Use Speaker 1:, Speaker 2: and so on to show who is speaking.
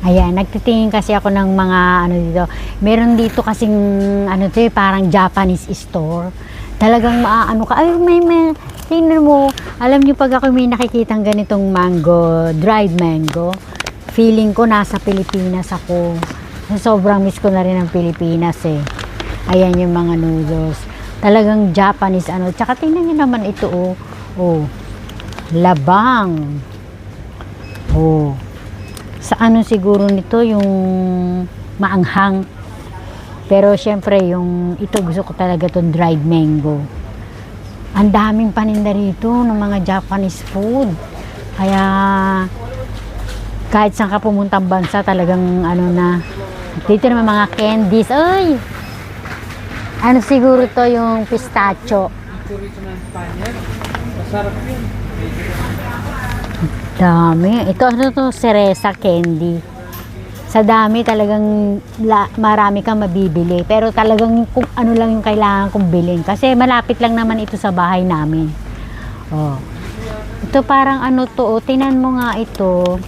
Speaker 1: Ayan, nagtitingin kasi ako ng mga ano dito. Meron dito kasing ano to, parang Japanese store. Talagang maaano ka. Ay, may tingnan mo. Alam niyo pag ako may nakikitang ganitong mango, dried mango, feeling ko nasa Pilipinas ako. Sobrang miss ko na rin ang Pilipinas eh. Ayan yung mga noodles. Talagang Japanese ano. Tsaka tingnan niyo naman ito oh. Oh. Labang. Oh. Sa ano siguro nito yung maanghang. Pero syempre yung ito gusto ko talaga tong dried mango. Ang daming paninda rito ng mga Japanese food. Kaya kahit saan ka pumuntang bansa talagang ano na. Dito naman mga candies. Ay! Ano siguro to yung pistachio.
Speaker 2: Chorizo ng Spaniard. Masarap yun.
Speaker 1: Dami. Ito ano to? Cereza candy. Sa dami talagang marami kang mabibili. Pero talagang kung ano lang yung kailangan kong bilhin. Kasi malapit lang naman ito sa bahay namin. Oh. Ito parang ano to. Oh, tingnan mo nga ito.